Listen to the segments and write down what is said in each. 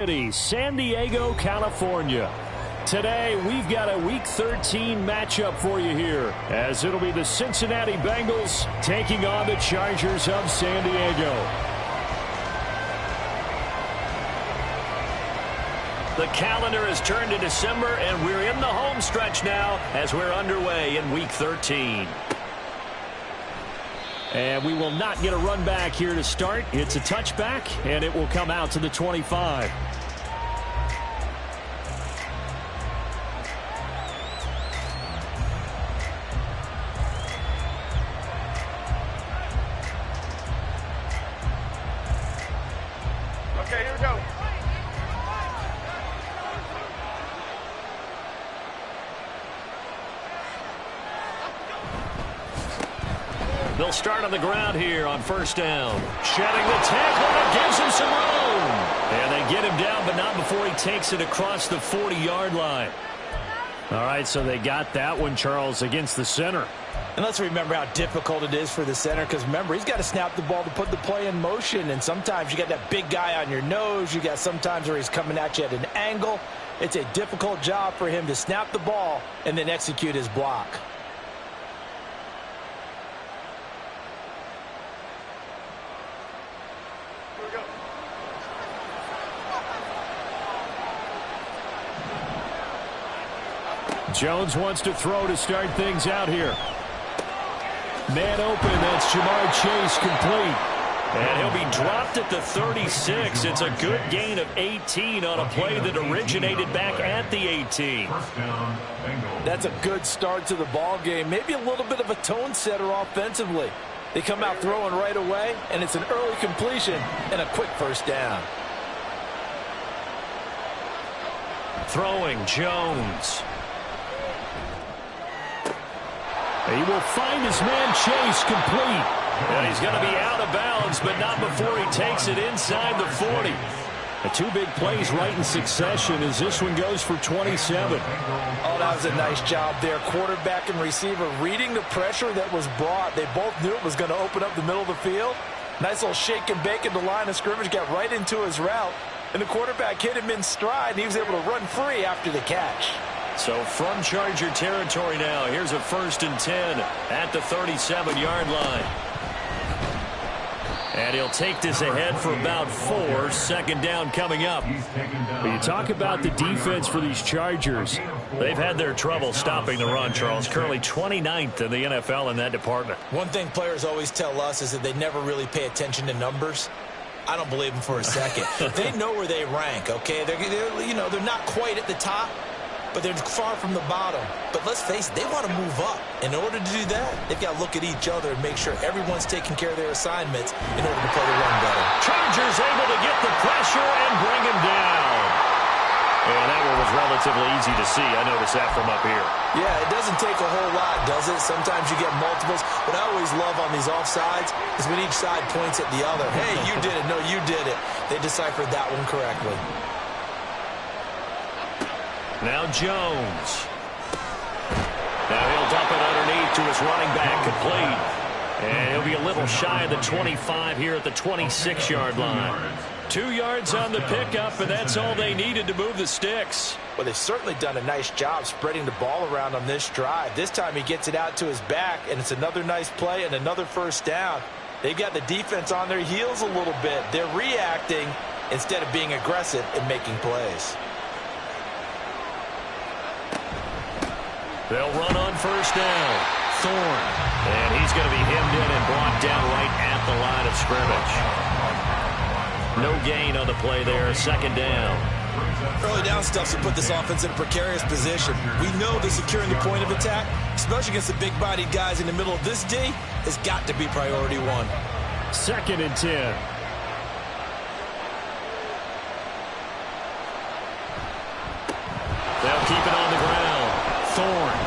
San Diego, California. Today, we've got a Week 13 matchup for you here, as it'll be the Cincinnati Bengals taking on the Chargers of San Diego. The calendar has turned to December, and we're in the home stretch now as we're underway in Week 13. And we will not get a run back here to start. It's a touchback, and it will come out to the 25. Okay, here we go. They'll start on the ground here on first down. Shedding the tackle, and gives him some room. And they get him down, but not before he takes it across the 40-yard line. All right, so they got that one, Charles, against the center. And let's remember how difficult it is for the center, because remember, he's got to snap the ball to put the play in motion, and sometimes you got that big guy on your nose. You got sometimes where he's coming at you at an angle. It's a difficult job for him to snap the ball and then execute his block. Jones wants to throw to start things out here. Man open, that's Jamar Chase, complete. And he'll be dropped at the 36. It's a good gain of 18 on a play that originated back at the 18. That's a good start to the ball game. Maybe a little bit of a tone setter offensively. They come out throwing right away, and it's an early completion and a quick first down. Throwing, Jones. He will find his man Chase, complete. And he's going to be out of bounds, but not before he takes it inside the 40. The two big plays right in succession as this one goes for 27. Oh, that was a nice job there. Quarterback and receiver reading the pressure that was brought. They both knew it was going to open up the middle of the field. Nice little shake and bake in the line of scrimmage, got right into his route. And the quarterback hit him in stride, and he was able to run free after the catch. So from Charger territory now, here's a 1st and 10 at the 37-yard line. And he'll take this ahead for about 4. Second down coming up. When you talk about the defense for these Chargers, they've had their trouble stopping the run, Charles. Currently 29th in the NFL in that department. One thing players always tell us is that they never really pay attention to numbers. I don't believe them for a second. They know where they rank, okay? They're not quite at the top, but they're far from the bottom. But let's face it, they want to move up. In order to do that, they've got to look at each other and make sure everyone's taking care of their assignments in order to play the run better. Chargers able to get the pressure and bring him down. And that one was relatively easy to see. I noticed that from up here. Yeah, it doesn't take a whole lot, does it? Sometimes you get multiples. What I always love on these offsides is when each side points at the other. Hey, you did it. No, you did it. They deciphered that one correctly. Now Jones. Now he'll dump it underneath to his running back, complete. And he'll be a little shy of the 25 here at the 26-yard line. 2 yards on the pickup, and that's all they needed to move the sticks. Well, they've certainly done a nice job spreading the ball around on this drive. This time he gets it out to his back, and it's another nice play and another first down. They've got the defense on their heels a little bit. They're reacting instead of being aggressive and making plays. They'll run on first down. Thorne. And he's going to be hemmed in and brought down right at the line of scrimmage. No gain on the play there. Second down. Early down stuff to put this offense in a precarious position. We know that securing the point of attack, especially against the big-bodied guys in the middle of this D, has got to be priority one. 2nd and 10. They'll keep it on the ground. Thorne.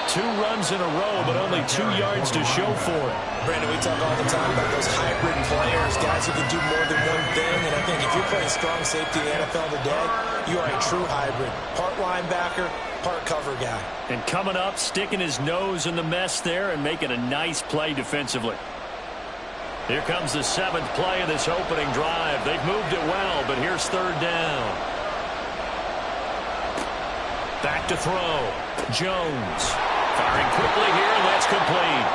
2 runs in a row, but only 2 yards to show for it. Brandon, we talk all the time about those hybrid players, guys who can do more than one thing. And I think if you're playing strong safety in the NFL today, you are a true hybrid. Part linebacker, part cover guy. And coming up, sticking his nose in the mess there and making a nice play defensively. Here comes the 7th play of this opening drive. They've moved it well, but here's 3rd down. Back to throw. Jones firing quickly here, and that's complete.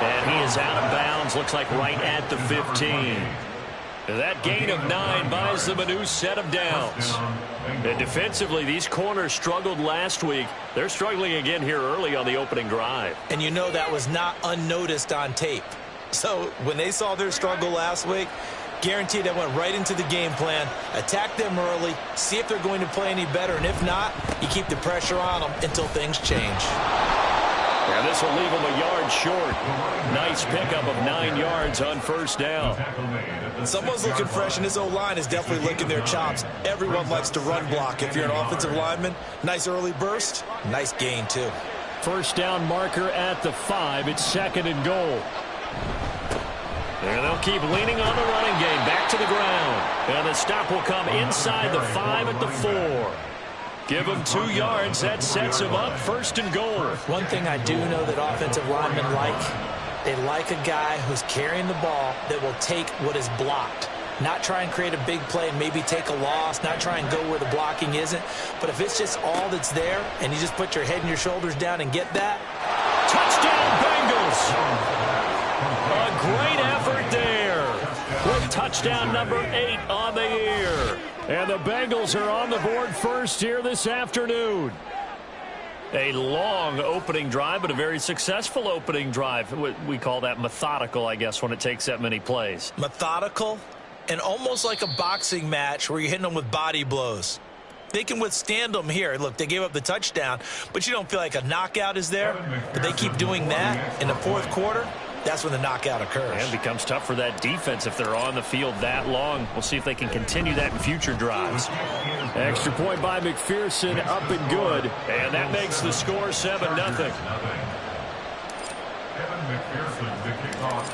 And he is out of bounds, looks like right at the 15. That gain of 9 buys them a new set of downs. And defensively, these corners struggled last week. They're struggling again here early on the opening drive. And you know that was not unnoticed on tape. So when they saw their struggle last week, guaranteed they went right into the game plan, attack them early, see if they're going to play any better, and if not, you keep the pressure on them until things change. And this will leave them a yard short. Nice pickup of 9 yards on 1st down. Someone's looking fresh, and this O-line is definitely licking their chops. Everyone likes to run block. If you're an offensive lineman, nice early burst, nice gain too. 1st down marker at the 5. It's 2nd and goal. And they'll keep leaning on the running game. Back to the ground. And the stop will come inside the 5 at the 4. Give him 2 yards. That sets him up 1st and goal. One thing I do know that offensive linemen like, they like a guy who's carrying the ball that will take what is blocked. Not try and create a big play and maybe take a loss. Not try and go where the blocking isn't. But if it's just all that's there and you just put your head and your shoulders down and get that. Touchdown, Bengals. A great effort there. With touchdown number 8 on the year. And the Bengals are on the board first here this afternoon. A long opening drive, but a very successful opening drive. We call that methodical, I guess, when it takes that many plays. Methodical and almost like a boxing match where you're hitting them with body blows. They can withstand them here. Look, they gave up the touchdown, but you don't feel like a knockout is there. But they keep doing that in the 4th quarter. That's when the knockout occurs. And it becomes tough for that defense if they're on the field that long. We'll see if they can continue that in future drives. Extra point by McPherson, up and good. And that makes the score 7-0.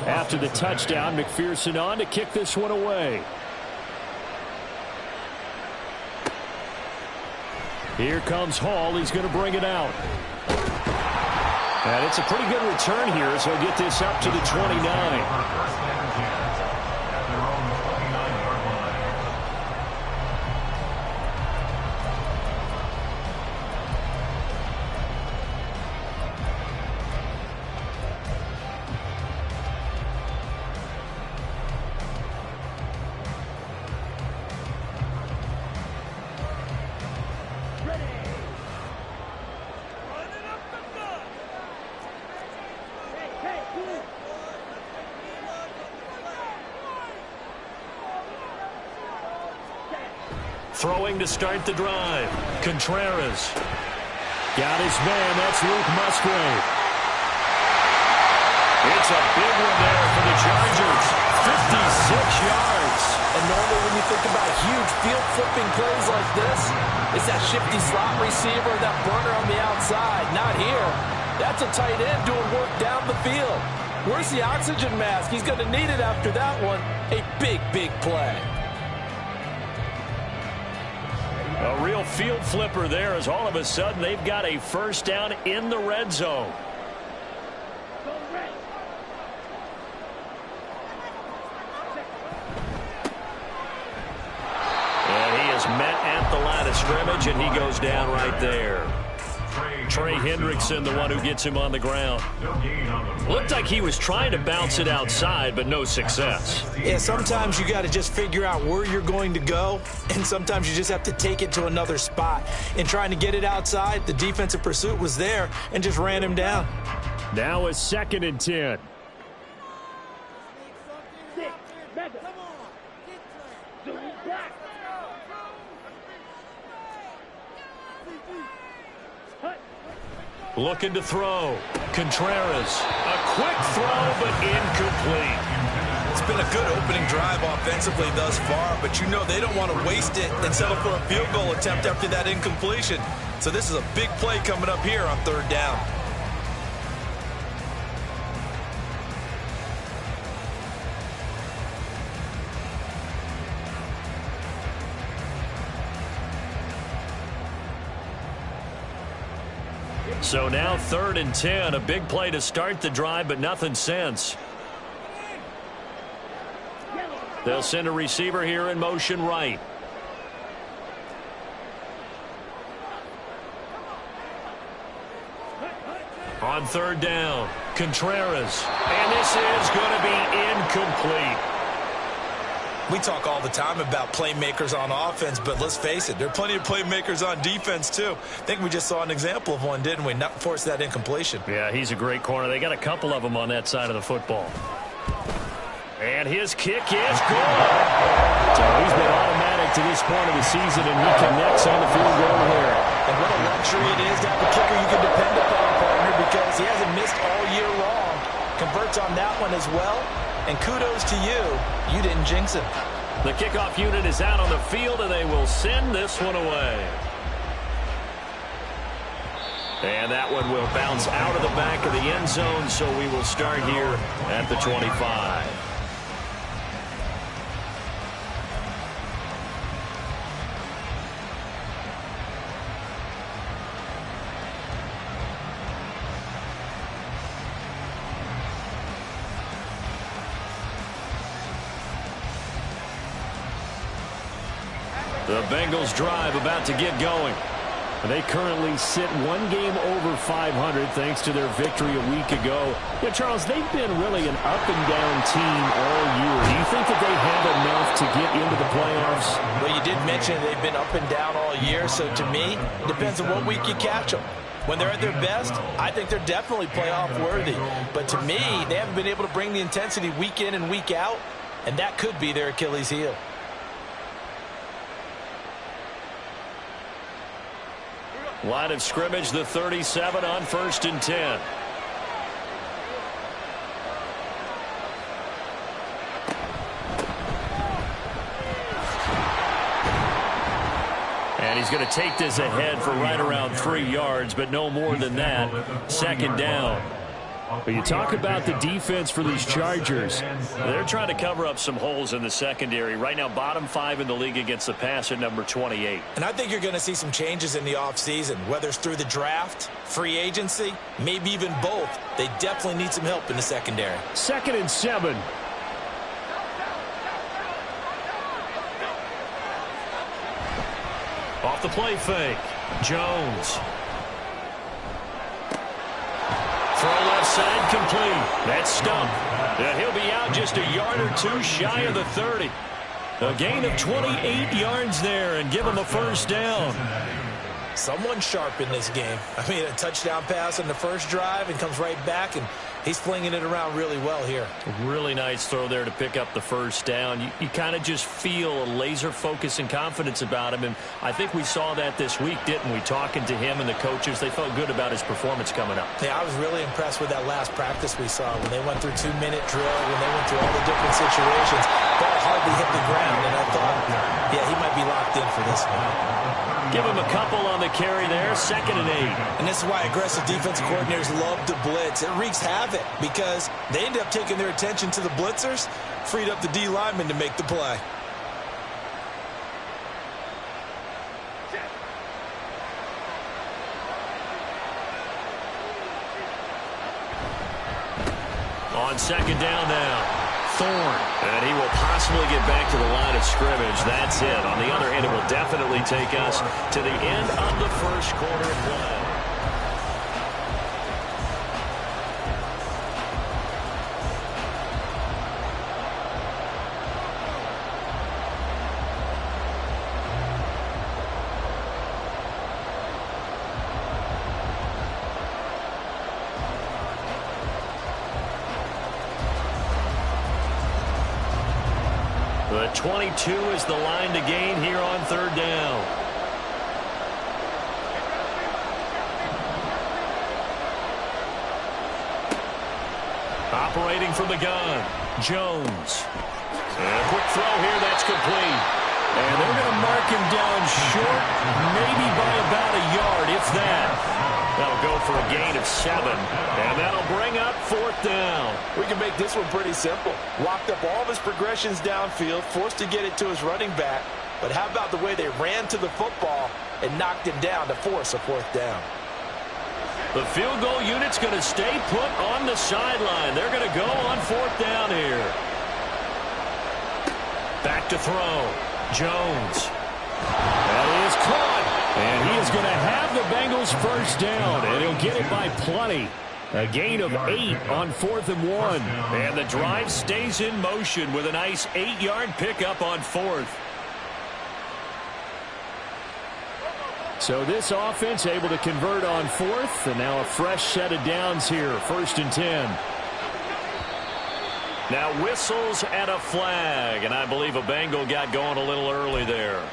After the touchdown, McPherson on to kick this one away. Here comes Hall. He's going to bring it out. And it's a pretty good return here, so he'll get this up to the 29. Throwing to start the drive. Contreras. Got his man. That's Luke Musgrave. It's a big one there for the Chargers. 56 yards. And normally when you think about huge field flipping plays like this, it's that shifty slot receiver, that burner on the outside. Not here. That's a tight end doing work down the field. Where's the oxygen mask? He's going to need it after that one. A big, big play. A real field flipper there as all of a sudden they've got a 1st down in the red zone. And he is met at the line of scrimmage, and he goes down right there. Trey Hendrickson, the one who gets him on the ground. Looked like he was trying to bounce it outside, but no success. Yeah, sometimes you got to just figure out where you're going to go, and sometimes you just have to take it to another spot. In trying to get it outside, the defensive pursuit was there and just ran him down. Now a 2nd and 10. Looking to throw. Contreras. A quick throw, but incomplete. It's been a good opening drive offensively thus far, but you know they don't want to waste it and settle for a field goal attempt after that incompletion. So this is a big play coming up here on 3rd down. So now 3rd and 10, a big play to start the drive, but nothing since. They'll send a receiver here in motion right. On third down, Contreras. And this is going to be incomplete. We talk all the time about playmakers on offense, but let's face it, there are plenty of playmakers on defense, too. I think we just saw an example of one, didn't we? Not force that incompletion. Yeah, he's a great corner. They got a couple of them on that side of the football. And his kick is good. So he's been automatic to this point of the season, and he connects on the field goal here. And what a luxury it is to have a kicker you can depend upon, partner, because he hasn't missed all year long. Converts on that one as well. And kudos to you. You didn't jinx him. The kickoff unit is out on the field, and they will send this one away. And that one will bounce out of the back of the end zone, so we will start here at the 25. The Bengals drive about to get going. They currently sit one game over 500 thanks to their victory a week ago. Yeah, Charles, they've been really an up-and-down team all year. Do you think that they have enough to get into the playoffs? Well, you did mention they've been up and down all year, so to me, it depends on what week you catch them. When they're at their best, I think they're definitely playoff-worthy. But to me, they haven't been able to bring the intensity week in and week out, and that could be their Achilles heel. Line of scrimmage, the 37 on 1st and 10. And he's going to take this ahead for right around 3 yards, but no more than that. 2nd down. But you talk about the defense for these Chargers. They're trying to cover up some holes in the secondary. Right now, bottom 5 in the league against the pass at number 28. And I think you're going to see some changes in the offseason, whether it's through the draft, free agency, maybe even both. They definitely need some help in the secondary. 2nd and 7. Off the play fake. Jones. Throw left side complete. That's stumped. And he'll be out just a yard or two shy of the 30. A gain of 28 yards there and give him a 1st down. Someone sharp in this game. I mean, a touchdown pass on the first drive and comes right back, and he's flinging it around really well here. Really nice throw there to pick up the 1st down. You kind of just feel a laser focus and confidence about him, and I think we saw that this week, didn't we? Talking to him and the coaches, they felt good about his performance coming up. Yeah, I was really impressed with that last practice we saw when they went through 2-minute drill, when they went through all the different situations. Ball hardly hit the ground, and I thought, yeah, he might be locked in for this one. Give him a couple on the carry there, 2nd and 8. And this is why aggressive defensive coordinators love to blitz. It wreaks havoc because they end up taking their attention to the blitzers, freed up the D lineman to make the play. On 2nd down now. Thorne. And he will possibly get back to the line of scrimmage. That's it. On the other hand, it will definitely take us to the end of the 1st quarter of play. The 22 is the line to gain here on 3rd down. Operating from the gun, Jones. And a quick throw here, that's complete. And they're going to mark him down short, maybe by about a yard, if that. That'll go for a gain of 7, and that'll bring up 4th down. We can make this one pretty simple. Locked up all of his progressions downfield, forced to get it to his running back. But how about the way they ran to the football and knocked him down to force a 4th down? The field goal unit's going to stay put on the sideline. They're going to go on 4th down here. Back to throw. Jones. That is caught. And he is going to have the Bengals first down, and he'll get it by plenty. A gain of 8 on 4th and 1. And the drive stays in motion with a nice 8-yard pickup on 4th. So this offense able to convert on 4th, and now a fresh set of downs here, 1st and 10. Now whistles and a flag, and I believe a Bengal got going a little early there.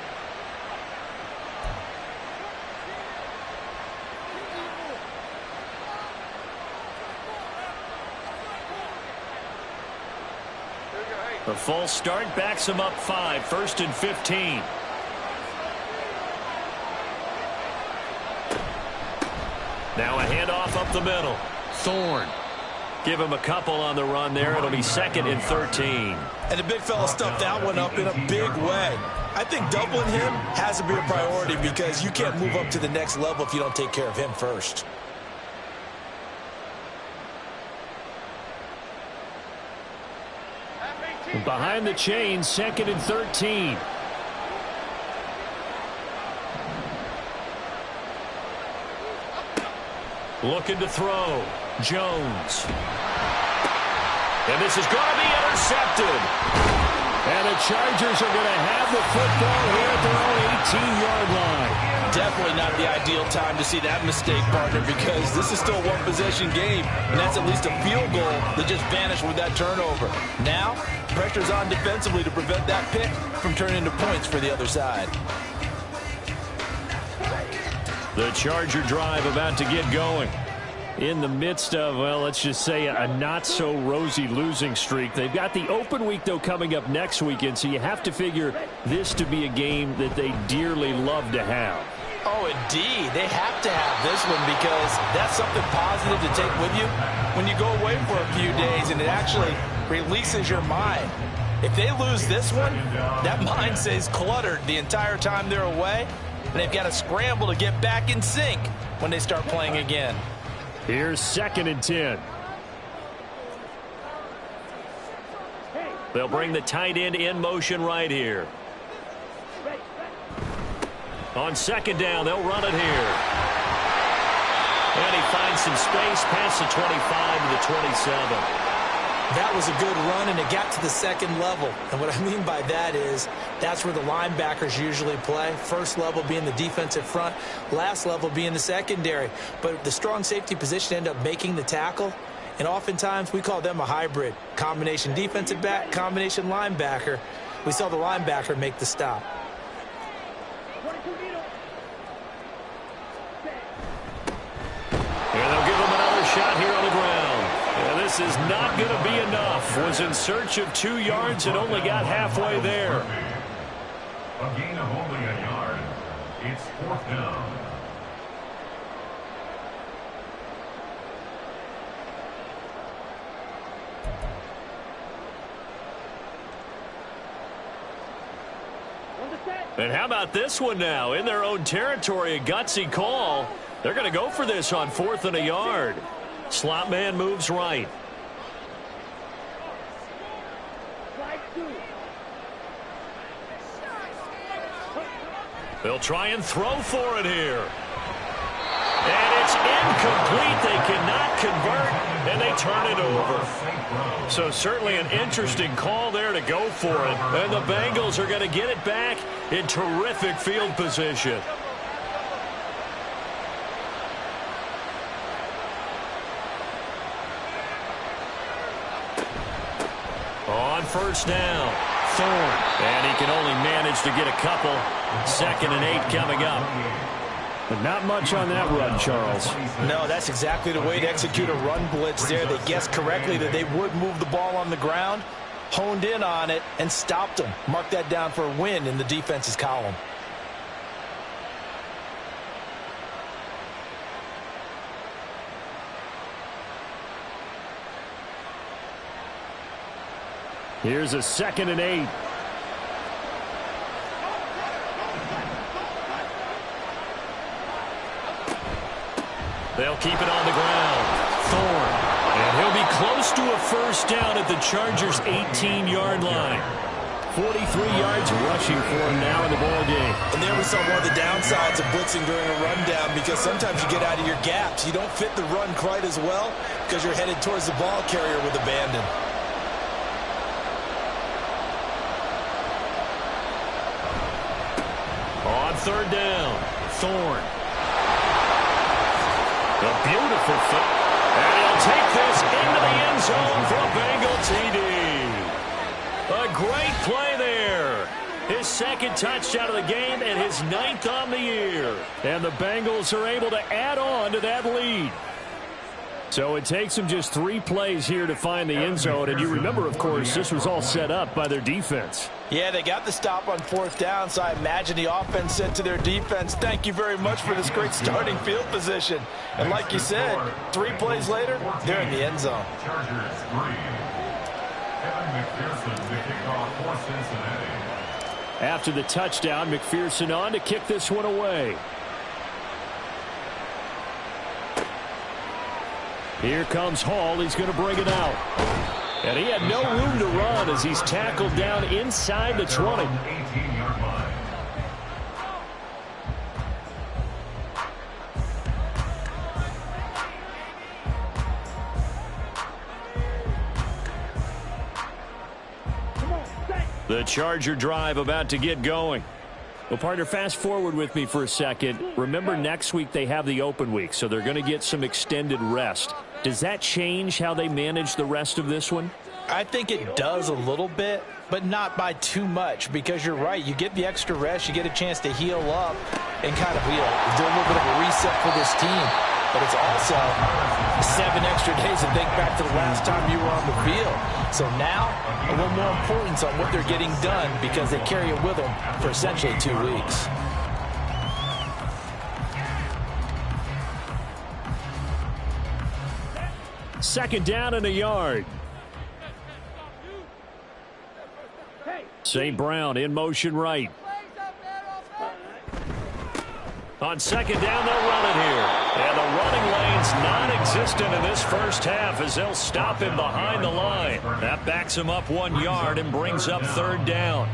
The false start backs him up 5, 1st and 15. Now a handoff up the middle. Thorne. Give him a couple on the run there. It'll be 2nd and 13. And the big fella stuffed that one up in a big way. I think doubling him has to be a priority because you can't move up to the next level if you don't take care of him first. Behind the chains, 2nd and 13. Looking to throw. Jones. And this is going to be intercepted. And the Chargers are going to have the football here at their own 18-yard line. Definitely not the ideal time to see that mistake, partner, because this is still a one-possession game, and that's at least a field goal that just vanished with that turnover. Now, pressure's on defensively to prevent that pick from turning into points for the other side. The Charger drive about to get going. In the midst of, well, let's just say a not-so-rosy losing streak. They've got the open week, though, coming up next weekend, so you have to figure this to be a game that they dearly love to have. Oh, indeed. They have to have this one because that's something positive to take with you when you go away for a few days, and it actually releases your mind. If they lose this one, that mind stays cluttered the entire time they're away, and they've got to scramble to get back in sync when they start playing again. Here's 2nd and 10. They'll bring the tight end in motion right here. On 2nd down, they'll run it here. And he finds some space past the 25 to the 27. That was a good run, and it got to the 2nd level. And what I mean by that is that's where the linebackers usually play. First level being the defensive front, last level being the secondary. But the strong safety position ended up making the tackle, and oftentimes we call them a hybrid. Combination defensive back, combination linebacker. We saw the linebacker make the stop. And they'll give him another shot here on the ground. And this is not going to be enough. Was in search of 2 yards and only got halfway there. A gain of only a yard. It's 4th down. And how about this one now? In their own territory, a gutsy call. They're going to go for this on 4th and a yard. Slot man moves right. They'll try and throw for it here. And it's incomplete. They cannot convert, and they turn it over. So certainly an interesting call there to go for it. And the Bengals are going to get it back in terrific field position. On 1st down, Thorne. And he can only manage to get a couple. 2nd and 8 coming up. But not much on that run, Charles. No, that's exactly the way to execute a run blitz there. They guessed correctly that they would move the ball on the ground, honed in on it, and stopped them. Mark that down for a win in the defense's column. Here's a 2nd and 8. They'll keep it on the ground. Thorne. And he'll be close to a first down at the Chargers' 18-yard line. 43 yards rushing for him now in the ball game. And there we saw one of the downsides of blitzing during a rundown, because sometimes you get out of your gaps. You don't fit the run quite as well because you're headed towards the ball carrier with abandon. On third down, Thorne. A beautiful foot. And he'll take this into the end zone for a Bengal TD. A great play there. His second touchdown of the game and his 9th on the year. And the Bengals are able to add on to that lead. So it takes them just 3 plays here to find the end zone. And you remember, of course, this was all set up by their defense. Yeah, they got the stop on 4th down, so I imagine the offense said to their defense, thank you very much for this great starting field position. And like you said, 3 plays later, they're in the end zone. Chargers 3. Kevin McPherson to kick off for Cincinnati. After the touchdown, McPherson on to kick this one away. Here comes Hall. He's going to bring it out. And he had no room to run as he's tackled down inside the 20. 18-yard line. The Charger drive about to get going. Well, partner, fast forward with me for a second. Remember, next week they have the open week, so they're going to get some extended rest. Does that change how they manage the rest of this one? I think it does a little bit, but not by too much, because you're right. You get the extra rest. You get a chance to heal up and kind of do a little bit of a reset for this team. But it's also 7 extra days to think back to the last time you were on the field. So now, a little more importance on what they're getting done, because they carry it with them for essentially 2 weeks. Second down and a yard. St. Brown in motion right. On second down, they'll run it here. And the running lane's non-existent in this first half as they'll stop him behind the line. That backs him up 1 yard and brings up third down.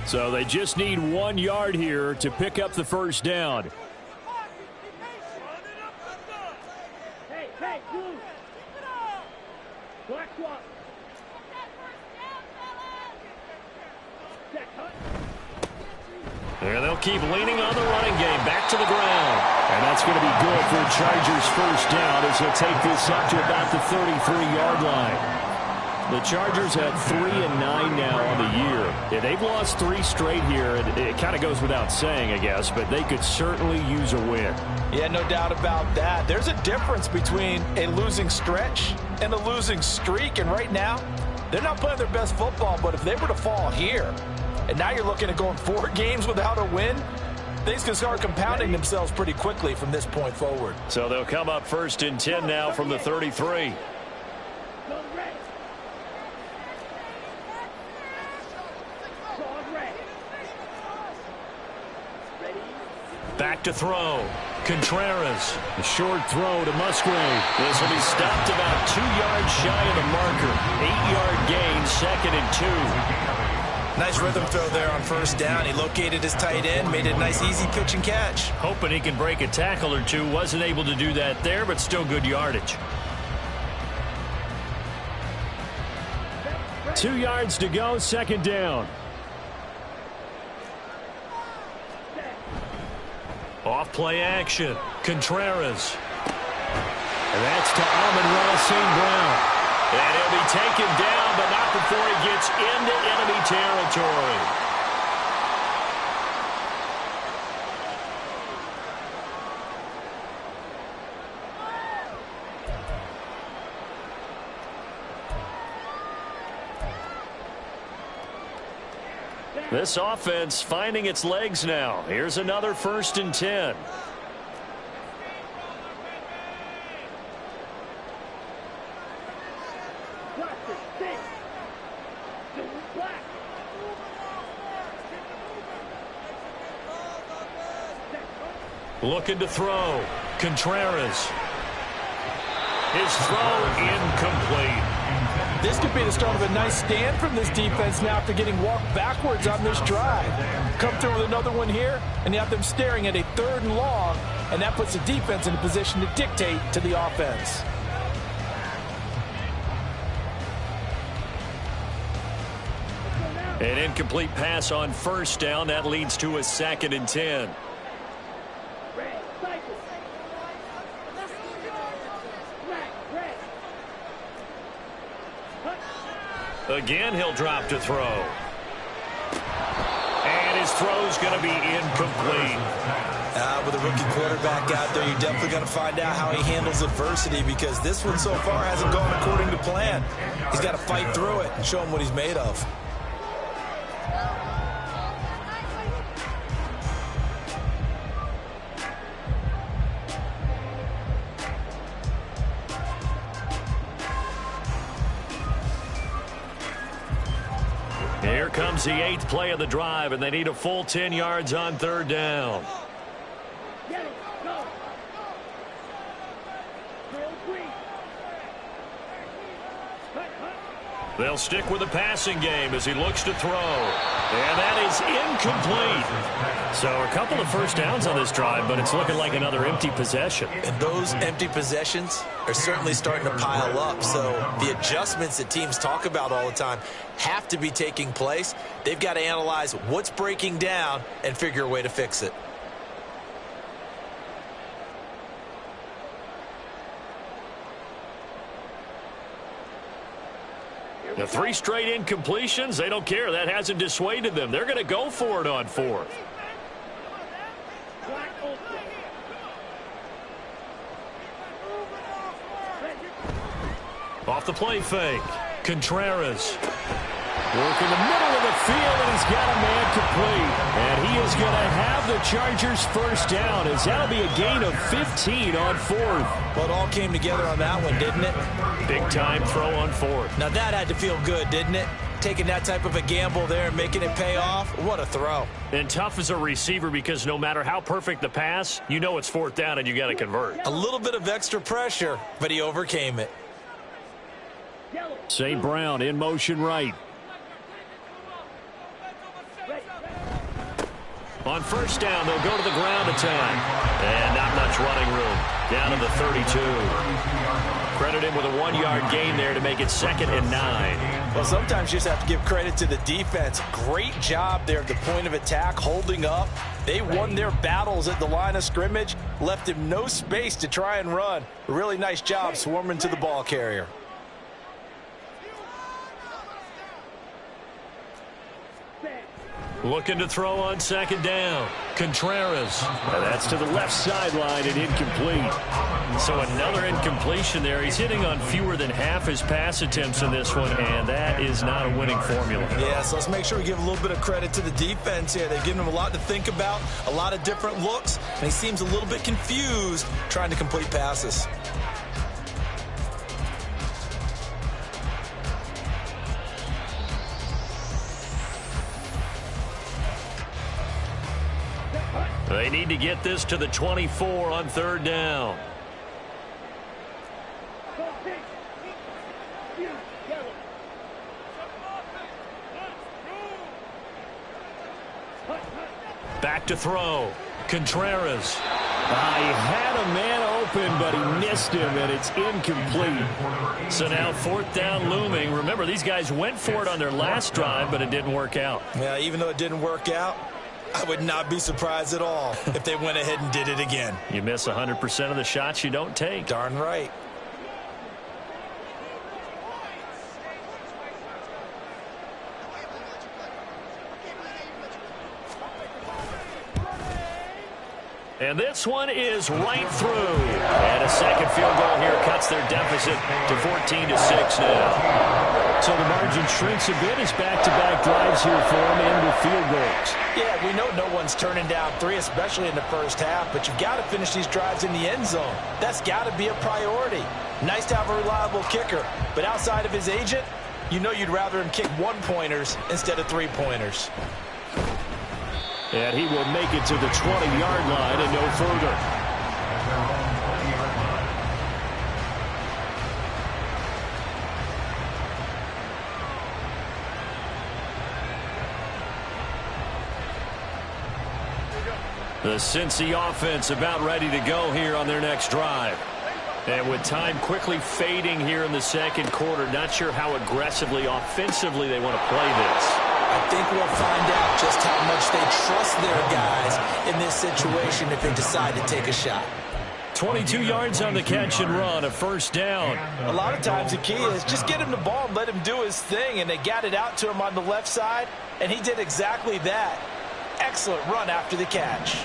So they just need 1 yard here to pick up the first down. And they'll keep leaning on the running game back to the ground. And that's going to be good for the Chargers' first down as they'll take this up to about the 33-yard line. The Chargers have 3-9 now on the year. Yeah, they've lost 3 straight here. It kind of goes without saying, I guess, but they could certainly use a win. Yeah, no doubt about that. There's a difference between a losing stretch and a losing streak, and right now, they're not playing their best football, but if they were to fall here, and now you're looking at going 4 games without a win, things can start compounding themselves pretty quickly from this point forward. So they'll come up 1st and 10 now from the 33. Back to throw. Contreras. A short throw to Musgrave. This will be stopped about 2 yards shy of the marker. 8-yard gain, 2nd and 2. Nice rhythm throw there on first down. He located his tight end, made it a nice easy pitch and catch. Hoping he can break a tackle or two. Wasn't able to do that there, but still good yardage. 2 yards to go, 2nd down. Off play action. Contreras. And that's to Amon-Ra St. Brown. And he'll be taken down, but not before he gets into enemy territory. This offense finding its legs now. Here's another 1st and 10. Looking to throw. Contreras. His throw incomplete. This could be the start of a nice stand from this defense now after getting walked backwards on this drive. Come through with another one here, and you have them staring at a 3rd and long, and that puts the defense in a position to dictate to the offense. An incomplete pass on 1st down. That leads to a 2nd and 10. Again, he'll drop to throw. And his throw's going to be incomplete. With a rookie quarterback out there, you're definitely going to find out how he handles adversity, because this one so far hasn't gone according to plan. He's got to fight through it and show him what he's made of. Here comes the 8th play of the drive, and they need a full 10 yards on 3rd down. They'll stick with the passing game as he looks to throw. And that is incomplete. So a couple of 1st downs on this drive, but it's looking like another empty possession. And those empty possessions are certainly starting to pile up. So the adjustments that teams talk about all the time have to be taking place. They've got to analyze what's breaking down and figure a way to fix it. The 3 straight incompletions, they don't care. That hasn't dissuaded them. They're going to go for it on 4th. Off the play fake. Contreras. Work in the middle of the field, and he's got a man complete. And he is going to have the Chargers' 1st down, as that'll be a gain of 15 on 4th. Well, it all came together on that one, didn't it? Big-time throw on 4th. Now that had to feel good, didn't it? Taking that type of a gamble there and making it pay off. What a throw. And tough as a receiver, because no matter how perfect the pass, you know it's 4th down and you got to convert. A little bit of extra pressure, but he overcame it. St. Brown in motion right. On 1st down, they'll go to the ground attack. And not much running room. Down to the 32. Credit him with a 1-yard gain there to make it 2nd and 9. Well, sometimes you just have to give credit to the defense. Great job there at the point of attack, holding up. They won their battles at the line of scrimmage, left him no space to try and run. A really nice job swarming to the ball carrier. Looking to throw on 2nd down. Contreras. And that's to the left sideline and incomplete. So another incompletion there. He's hitting on fewer than half his pass attempts in this one, and that is not a winning formula. Yeah, so let's make sure we give a little bit of credit to the defense here. They've given him a lot to think about, a lot of different looks, and he seems a little bit confused trying to complete passes. They need to get this to the 24 on 3rd down. Back to throw. Contreras. He had a man open, but he missed him, and it's incomplete. So now 4th down looming. Remember, these guys went for it on their last drive, but it didn't work out. Yeah, even though it didn't work out, I would not be surprised at all if they went ahead and did it again. You miss 100% of the shots you don't take. Darn right. And this one is right through. And a 2nd field goal here cuts their deficit to 14-6 now. So the margin shrinks a bit as back-to-back drives here for them and with field goals. Yeah, we know no one's turning down 3, especially in the first half, but you've got to finish these drives in the end zone. That's got to be a priority. Nice to have a reliable kicker, but outside of his agent, you know you'd rather him kick 1-pointers instead of 3-pointers. And he will make it to the 20-yard line and no further. At their own 20-yard line. The Cincy offense about ready to go here on their next drive. And with time quickly fading here in the second quarter, not sure how aggressively, offensively they want to play this. I think we'll find out just how much they trust their guys in this situation if they decide to take a shot. 22 yards on the catch and run, a first down. A lot of times the key is just get him the ball and let him do his thing, and they got it out to him on the left side, and he did exactly that. Excellent run after the catch.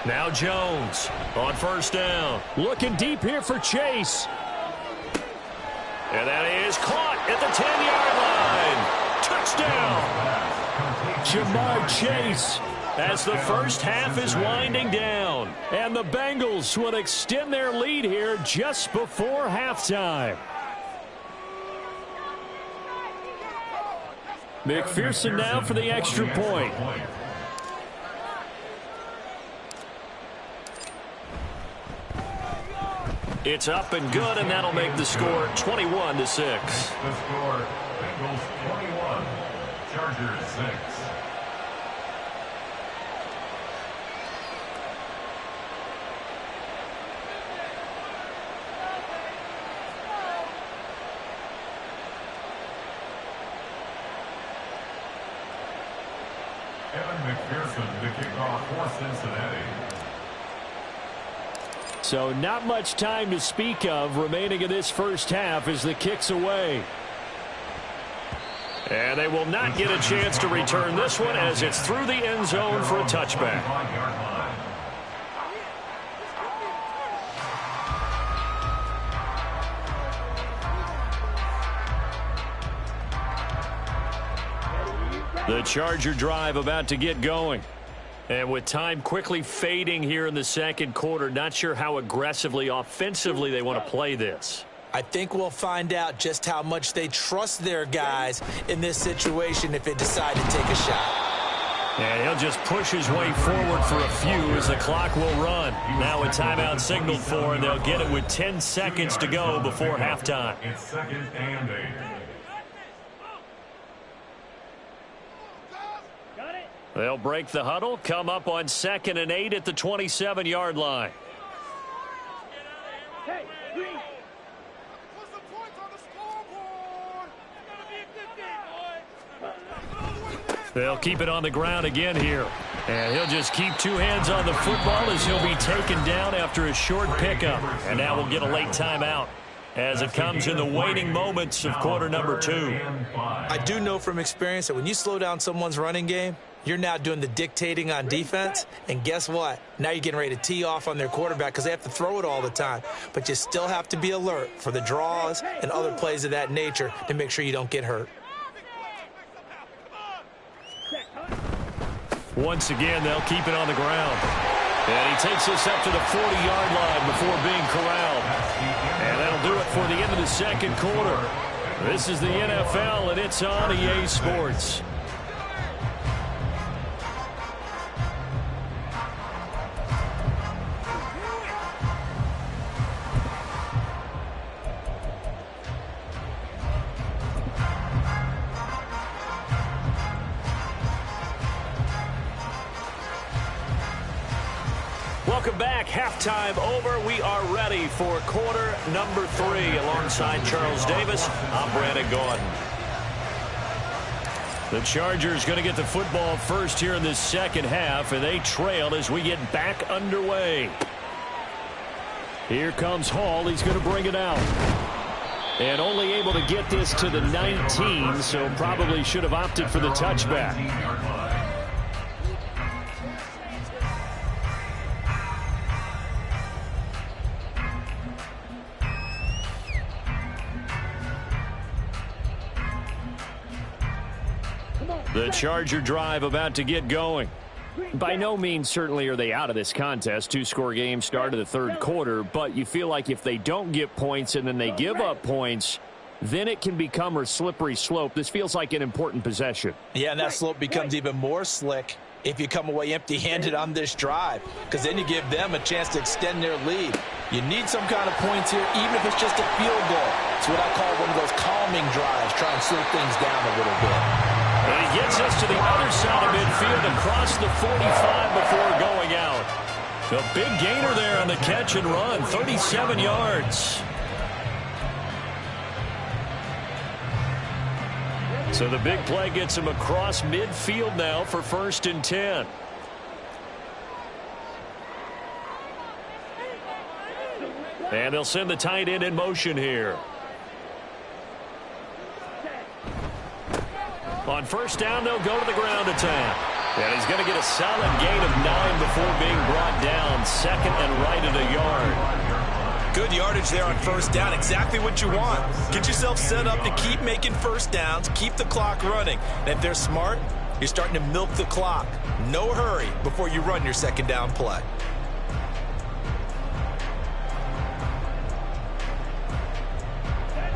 Now Jones on first down. Looking deep here for Chase. And that is caught at the 10-yard line. Touchdown. Jamar Chase as the first half is winding down. And the Bengals will extend their lead here just before halftime. McPherson now for the extra point. It's up and good, and that'll make the score 21-6. The score, Bengals 21, Chargers 6. Evan McPherson to kick off for Cincinnati. So not much time to speak of remaining in this first half as the kick's away. And they will not get a chance to return this one as it's through the end zone for a touchback. The Charger drive about to get going. And with time quickly fading here in the second quarter, not sure how aggressively, offensively they want to play this. I think we'll find out just how much they trust their guys in this situation if they decide to take a shot. And he'll just push his way forward for a few as the clock will run. Now a timeout signaled for, and they'll get it with 10 seconds to go before halftime. It's 2nd and 8. They'll break the huddle, come up on 2nd and 8 at the 27-yard line. They'll keep it on the ground again here. And he'll just keep two hands on the football as he'll be taken down after a short pickup. And now we'll get a late timeout as it comes in the waning moments of quarter number 2. I do know from experience that when you slow down someone's running game, you're now doing the dictating on defense, and guess what? Now you're getting ready to tee off on their quarterback because they have to throw it all the time. But you still have to be alert for the draws and other plays of that nature to make sure you don't get hurt. Once again, they'll keep it on the ground. And he takes this up to the 40-yard line before being corralled. And that'll do it for the end of the second quarter. This is the NFL, and it's on EA Sports. Welcome back. Halftime over. We are ready for quarter number 3. Alongside Charles Davis, I'm Brandon Gordon. The Chargers going to get the football first here in this second half, and they trail as we get back underway. Here comes Hall. He's going to bring it out. And only able to get this to the 19, so probably should have opted for the touchback. The Charger drive about to get going. By no means certainly are they out of this contest. Two-score game start of the third quarter, but you feel like if they don't get points and then they give up points, then it can become a slippery slope. This feels like an important possession. Yeah, and that slope becomes even more slick if you come away empty-handed on this drive, because then you give them a chance to extend their lead. You need some kind of points here, even if it's just a field goal. It's what I call one of those calming drives, try and slow things down a little bit. And he gets us to the other side of midfield, across the 45 before going out. A big gainer there on the catch and run, 37 yards. So the big play gets him across midfield now for 1st and 10. And they'll send the tight end in motion here. On 1st down, they'll go to the ground attack. And he's going to get a solid gain of 9 before being brought down. 2nd and right at a yard. Good yardage there on 1st down. Exactly what you want. Get yourself set up to keep making 1st downs, keep the clock running. And if they're smart, you're starting to milk the clock. No hurry before you run your 2nd down play.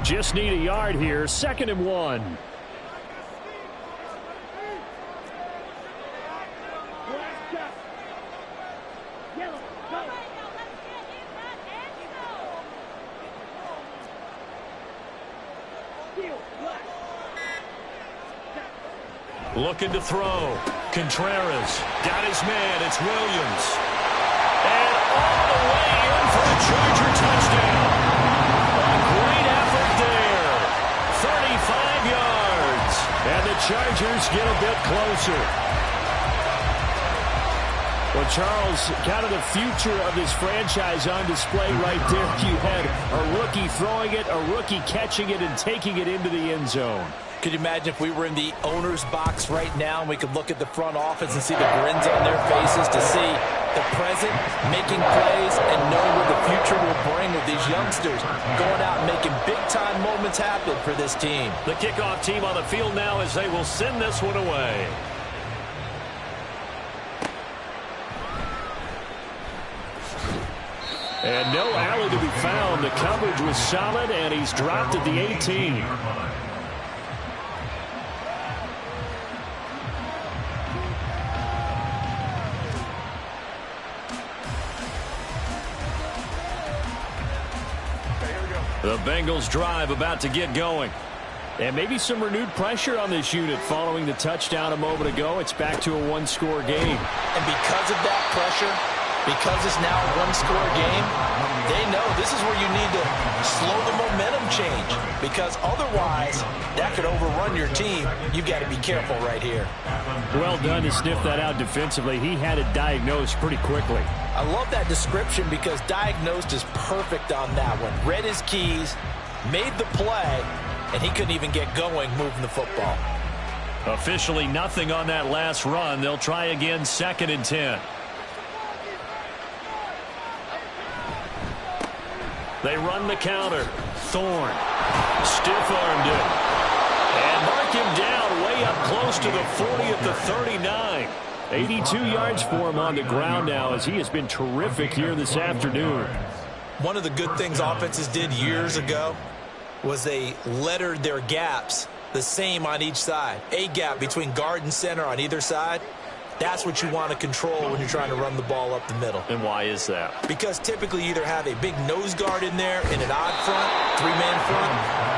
Just need a yard here. 2nd and 1. Looking to throw. Contreras got his man. It's Williams. And all the way in for a Charger touchdown. A great effort there. 35 yards. And the Chargers get a bit closer. Well, Charles, kind of the future of this franchise on display right there. You had a rookie throwing it, a rookie catching it, and taking it into the end zone. Could you imagine if we were in the owner's box right now and we could look at the front office and see the grins on their faces to see the present, making plays, and knowing what the future will bring with these youngsters going out and making big-time moments happen for this team. The kickoff team on the field now as they will send this one away. And no alley to be found. The coverage was solid, and he's dropped at the 18. The Bengals drive about to get going. And maybe some renewed pressure on this unit following the touchdown a moment ago. It's back to a one-score game. And because of that pressure, because it's now a one-score game, they know this is where you need to slow the momentum change. Because otherwise, that could overrun your team. You've got to be careful right here. Well done to sniff that out defensively. He had it diagnosed pretty quickly. I love that description because diagnosed is perfect on that one. Read his keys, made the play, and he couldn't even get going moving the football. Officially nothing on that last run. They'll try again, 2nd and 10. They run the counter. Thorne stiff-armed it. And mark him down way up close to the 40 at the 39. 82 yards for him on the ground now as he has been terrific here this afternoon. One of the good things offenses did years ago was they lettered their gaps the same on each side. A gap between guard and center on either side. That's what you want to control when you're trying to run the ball up the middle. And why is that? Because typically you either have a big nose guard in there in an odd front, three-man front,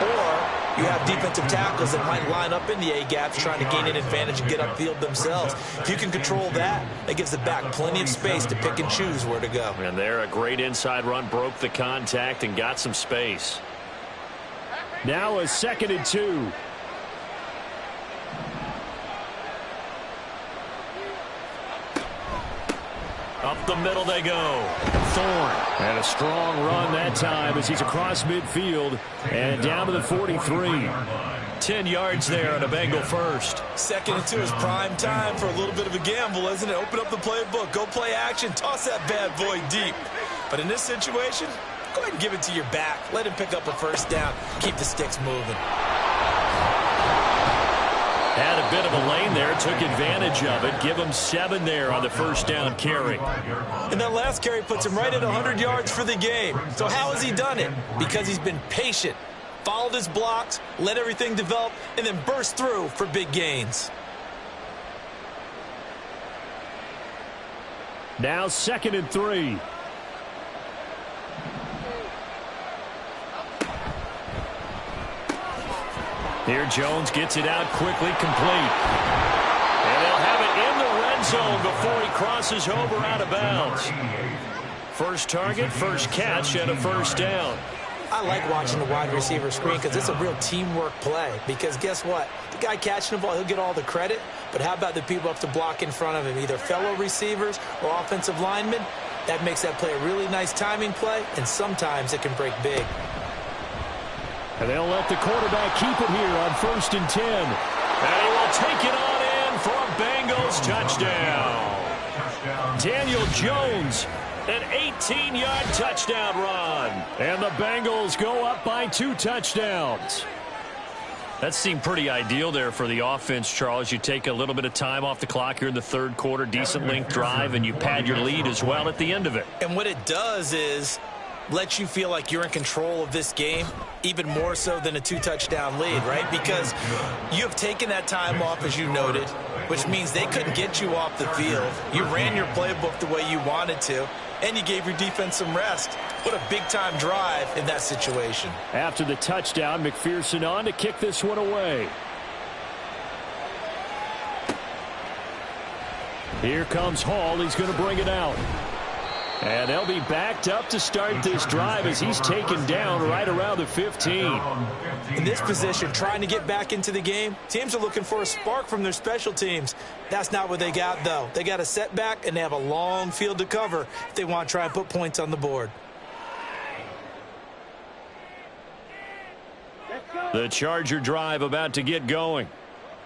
or you have defensive tackles that might line up in the A-gaps trying to gain an advantage and get upfield themselves. If you can control that, that gives the back plenty of space to pick and choose where to go. And there, a great inside run, broke the contact and got some space. Now a 2nd and 2. Up the middle they go. Thorne. And a strong run that time as he's across midfield and down to the 43. 10 yards there on a Bengal first. 2nd and 2 is prime time for a little bit of a gamble, isn't it? Open up the playbook. Go play action. Toss that bad boy deep. But in this situation, go ahead and give it to your back. Let him pick up a 1st down. Keep the sticks moving. Had a bit of a lane there, took advantage of it. Give him 7 there on the 1st down carry. And that last carry puts him right at 100 yards for the game. So how has he done it? Because he's been patient. followed his blocks, let everything develop, and then burst through for big gains. Now 2nd and 3. Here Jones gets it out quickly, complete. And they'll have it in the red zone before he crosses over out of bounds. First target, first catch, and a first down. I like watching the wide receiver screen because it's a real teamwork play. Because guess what? The guy catching the ball, he'll get all the credit. But how about the people up to block in front of him, either fellow receivers or offensive linemen? That makes that play a really nice timing play, and sometimes it can break big. And they'll let the quarterback keep it here on 1st and 10. And he will take it on in for a Bengals touchdown. Daniel Jones, an 18-yard touchdown run. And the Bengals go up by 2 touchdowns. That seemed pretty ideal there for the offense, Charles. You take a little bit of time off the clock here in the 3rd quarter, decent length drive, and you pad your lead as well at the end of it. And what it does is let you feel like you're in control of this game, even more so than a 2-touchdown lead, right? Because you have taken that time off, as you noted, which means they couldn't get you off the field. You ran your playbook the way you wanted to, and you gave your defense some rest. What a big-time drive in that situation. After the touchdown, McPherson on to kick this one away. Here comes Hall. He's going to bring it out. And they'll be backed up to start this drive as he's taken down right around the 15. In this position, trying to get back into the game, teams are looking for a spark from their special teams. That's not what they got, though. They got a setback, and they have a long field to cover if they want to try and put points on the board. The Charger drive about to get going.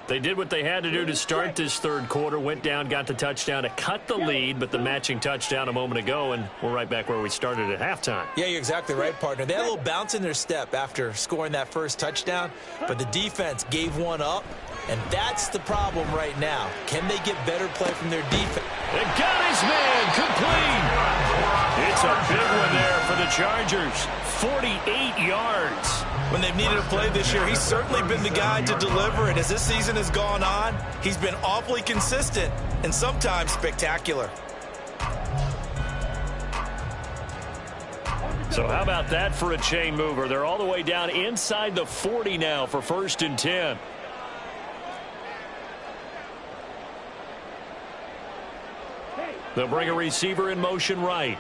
They did what they had to do to start this 3rd quarter, went down, got the touchdown to cut the lead, but the matching touchdown a moment ago, and we're right back where we started at halftime. Yeah, you're exactly right, partner. They had a little bounce in their step after scoring that first touchdown, but the defense gave one up, and that's the problem right now. Can they get better play from their defense? They got his man complete. It's a big one there for the Chargers. 48 yards. When they've needed a play this year, he's certainly been the guy to deliver, and as this season has gone on, he's been awfully consistent and sometimes spectacular. So how about that for a chain mover? They're all the way down inside the 40 now for 1st and 10. They'll bring a receiver in motion right.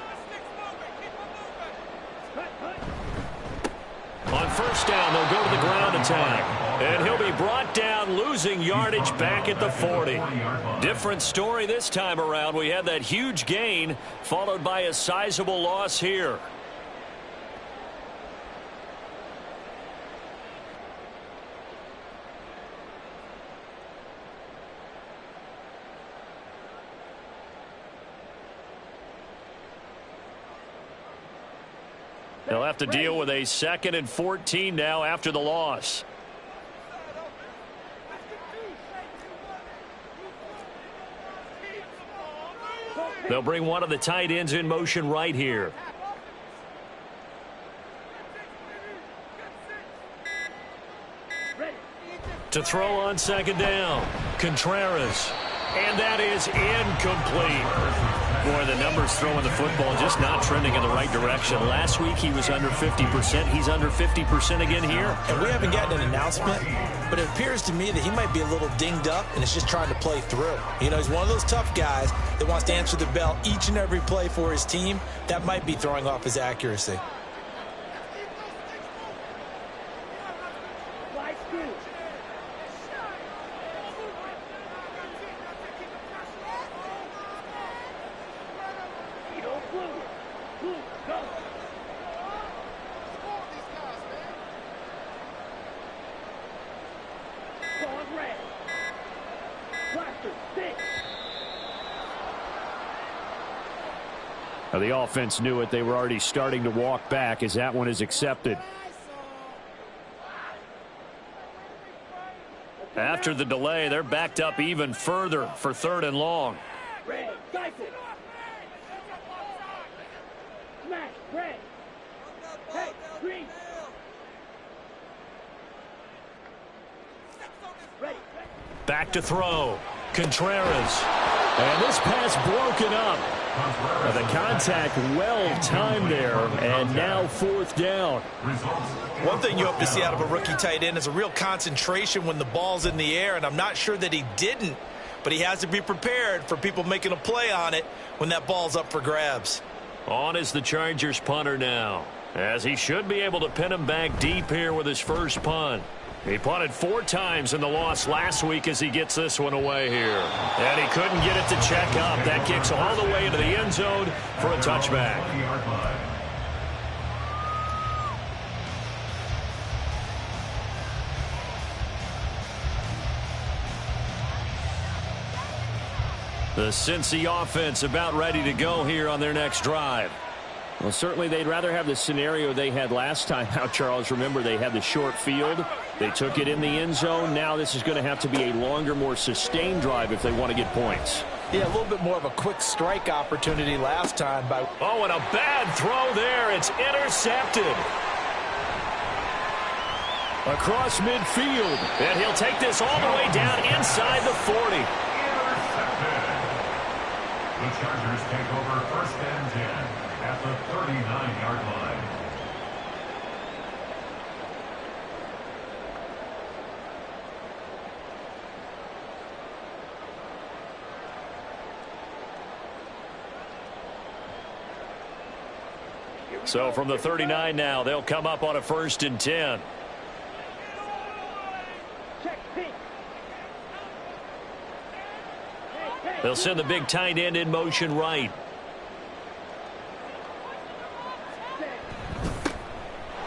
On 1st down, they'll go to the ground attack. And he'll be brought down, losing yardage back at the 40. Different story this time around. We had that huge gain, followed by a sizable loss here. They'll have to deal with a 2nd and 14 now after the loss. They'll bring one of the tight ends in motion right here. To throw on 2nd down, Contreras. And that is incomplete. Boy, the numbers throwing the football just not trending in the right direction. Last week he was under 50%. He's under 50% again here. And we haven't gotten an announcement, but it appears to me that he might be a little dinged up and is just trying to play through. You know, he's one of those tough guys that wants to answer the bell each and every play for his team. That might be throwing off his accuracy. Now the offense knew it. They were already starting to walk back as that one is accepted. After the delay, they're backed up even further for 3rd and long. to throw. Contreras. And this pass broken up. The contact well timed there, and now fourth down. One thing you hope to see out of a rookie tight end is a real concentration when the ball's in the air, and I'm not sure that he didn't, but he has to be prepared for people making a play on it when that ball's up for grabs. On is the Chargers punter now, as he should be able to pin him back deep here with his first punt. He punted 4 times in the loss last week as he gets this one away here. And he couldn't get it to check up. That kicks all the way into the end zone for a touchback. The Cincy offense about ready to go here on their next drive. Well, certainly they'd rather have the scenario they had last time out, Charles. Remember, they had the short field. They took it in the end zone. Now this is going to have to be a longer, more sustained drive if they want to get points. Yeah, a little bit more of a quick strike opportunity last time. Oh, and a bad throw there. It's intercepted. Across midfield. And he'll take this all the way down inside the 40. The Chargers take over first and 10 at the 39-yard line. So from the 39 now, they'll come up on a first and 10. They'll send the big tight end in motion right.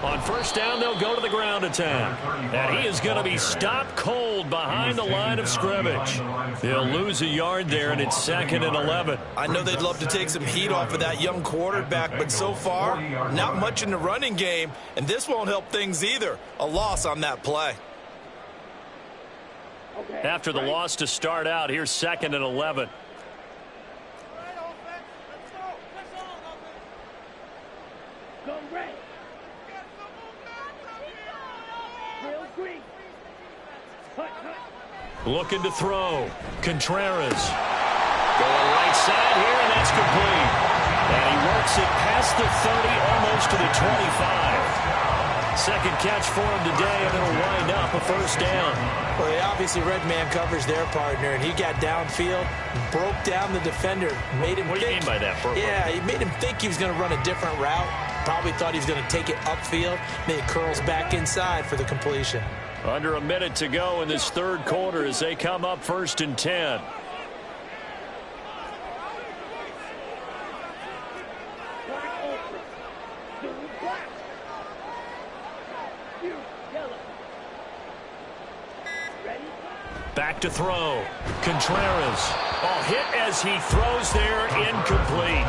On first down, they'll go to the ground attack. And he is going to be stopped cold behind the line of scrimmage. They'll lose a yard there, and it's 2nd and 11. I know they'd love to take some heat off of that young quarterback, but so far, not much in the running game, and this won't help things either. A loss on that play. After the loss to start out, here's 2nd and 11. Looking to throw. Contreras. Going right side here, and that's complete. And he works it past the 30, almost to the 25. Second catch for him today, and it'll wind up a first down. Well, he obviously read man coverage their partner, and he got downfield, broke down the defender, made him What do you mean by that, Purple? Yeah, he made him think he was going to run a different route. Probably thought he was going to take it upfield. Then it curls back inside for the completion. Under a minute to go in this third quarter as they come up first and 10. Back to throw. Contreras. Oh, hit as he throws there, incomplete.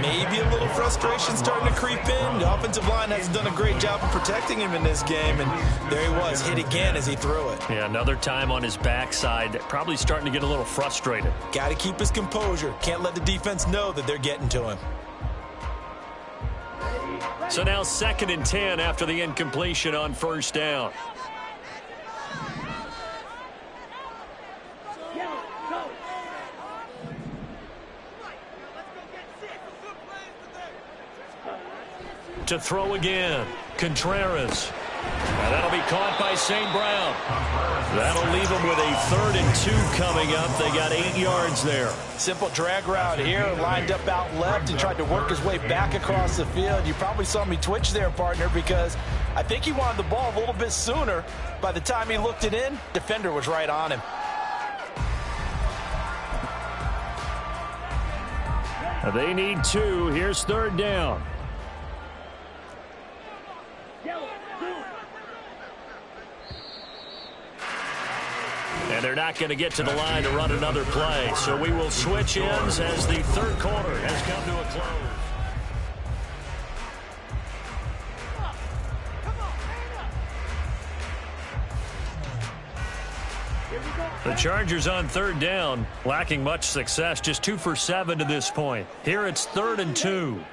Maybe a little frustration starting to creep in. The offensive line hasn't done a great job of protecting him in this game, and there he was, hit again as he threw it. Yeah, another time on his backside, probably starting to get a little frustrated. Got to keep his composure. Can't let the defense know that they're getting to him. So now 2nd and 10 after the incompletion on first down. To throw again. Contreras. And that'll be caught by St. Brown. That'll leave them with a 3rd and 2 coming up. They got 8 yards there. Simple drag route here, lined up out left and tried to work his way back across the field. You probably saw me twitch there, partner, because I think he wanted the ball a little bit sooner. By the time he looked it in, defender was right on him. They need 2. Here's 3rd down. And they're not going to get to the line to run another play. So we will switch ends as the third quarter has come to a close. The Chargers on 3rd down, lacking much success, just 2 for 7 to this point. Here it's 3rd and 2.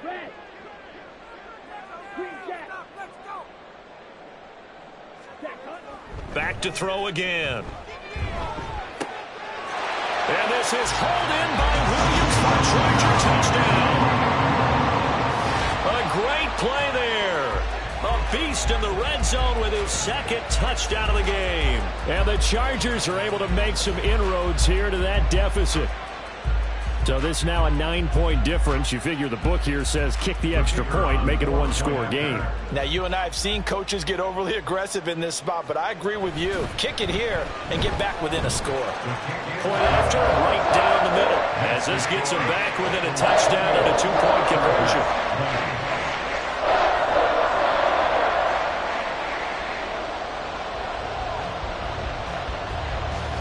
Back to throw again. And this is hauled in by Williams for a Charger touchdown. A great play there. A beast in the red zone with his second touchdown of the game. And the Chargers are able to make some inroads here to that deficit. So this now a 9-point difference. You figure the book here says kick the extra point, make it a one-score game. Now, you and I have seen coaches get overly aggressive in this spot, but I agree with you. Kick it here and get back within a score. Point after, right down the middle. As this gets him back within a touchdown and a 2-point conversion.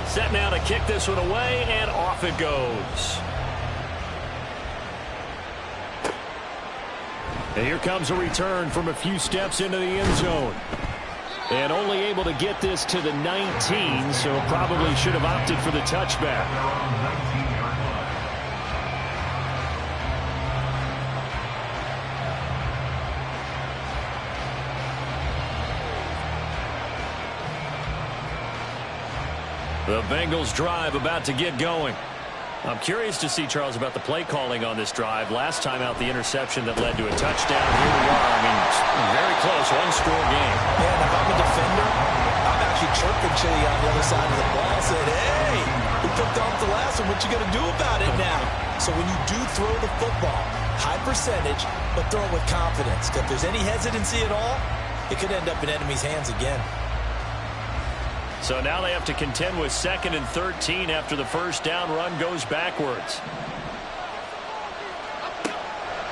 Set now to kick this one away, and off it goes. And here comes a return from a few steps into the end zone. And only able to get this to the 19, so probably should have opted for the touchback. The Bengals drive about to get going. I'm curious to see, Charles, about the play calling on this drive. Last time out, the interception that led to a touchdown. Here we are. I mean, very close, one-score game. Man, if I'm a defender, I'm actually chirping Chili on the other side of the ball. Said, hey, we picked off the last one. What you going to do about it now? So when you do throw the football, high percentage, but throw it with confidence. Because if there's any hesitancy at all, it could end up in enemy's hands again. So now they have to contend with 2nd and 13 after the first down run goes backwards.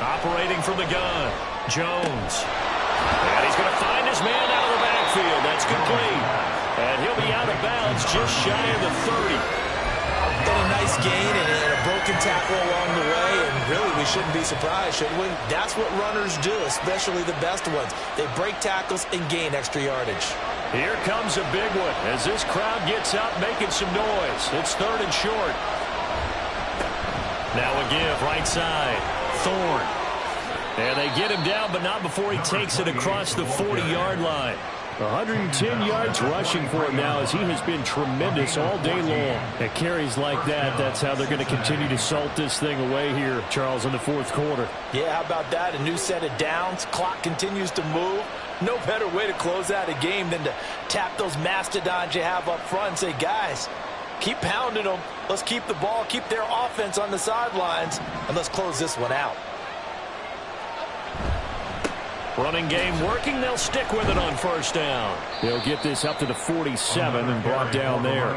Operating from the gun, Jones. And he's going to find his man out of the backfield. That's complete. And he'll be out of bounds just shy of the 30. Been a nice gain and a broken tackle along the way, and really we shouldn't be surprised, should we? That's what runners do, especially the best ones. They break tackles and gain extra yardage. Here comes a big one as this crowd gets up making some noise. It's 3rd and short. Now a give right side. Thorne. And they get him down, but not before he takes it across the 40-yard line. 110 yards rushing for him now as he has been tremendous all day long. At carries like that, that's how they're going to continue to salt this thing away here, Charles, in the 4th quarter. Yeah, how about that? A new set of downs. Clock continues to move. No better way to close out a game than to tap those mastodons you have up front and say, guys, keep pounding them. Let's keep the ball, keep their offense on the sidelines, and let's close this one out. Running game working. They'll stick with it on first down. They'll get this up to the 47 and brought down there.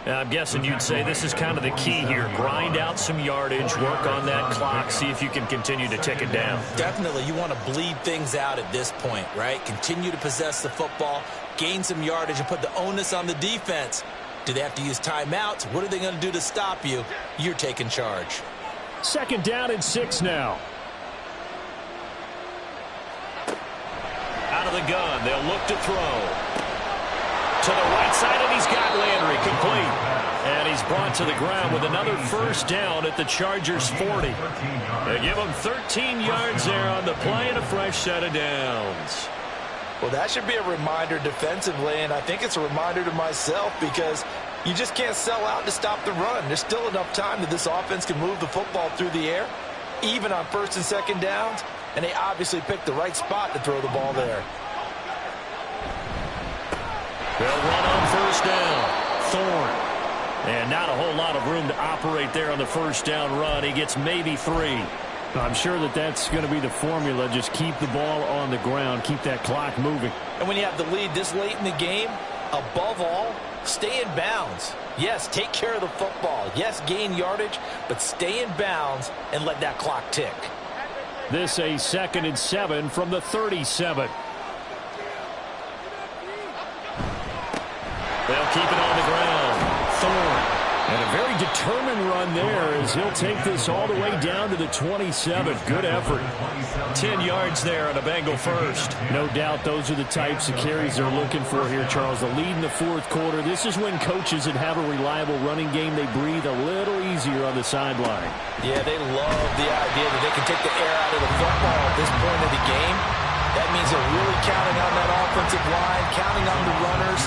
Now, I'm guessing you'd say this is kind of the key here. Grind out some yardage, work on that clock, see if you can continue to tick it down. Definitely. You want to bleed things out at this point, right? Continue to possess the football, gain some yardage, and put the onus on the defense. Do they have to use timeouts? What are they going to do to stop you? You're taking charge. 2nd down and 6 now. Out of the gun, they'll look to throw. To the right side, and he's got Landry complete. And he's brought to the ground with another first down at the Chargers' 40. They give him 13 yards there on the play and a fresh set of downs. Well, that should be a reminder defensively, and I think it's a reminder to myself because you just can't sell out to stop the run. There's still enough time that this offense can move the football through the air, even on 1st and 2nd downs, and they obviously picked the right spot to throw the ball there. They'll run on first down. Thorne. And not a whole lot of room to operate there on the first down run. He gets maybe 3. I'm sure that that's going to be the formula. Just keep the ball on the ground. Keep that clock moving. And when you have the lead this late in the game, above all, stay in bounds. Yes, take care of the football. Yes, gain yardage, but stay in bounds and let that clock tick. This a 2nd and 7 from the 37. They'll keep it on the ground. Thorne. And a very determined run there as he'll take this all the way down to the 27. Good effort. 10 yards there on a Bengal first. No doubt those are the types of carries they're looking for here, Charles. The lead in the 4th quarter. This is when coaches that have a reliable running game, they breathe a little easier on the sideline. Yeah, they love the idea that they can take the air out of the football at this point of the game. That means they're really counting on that offensive line, counting on the runners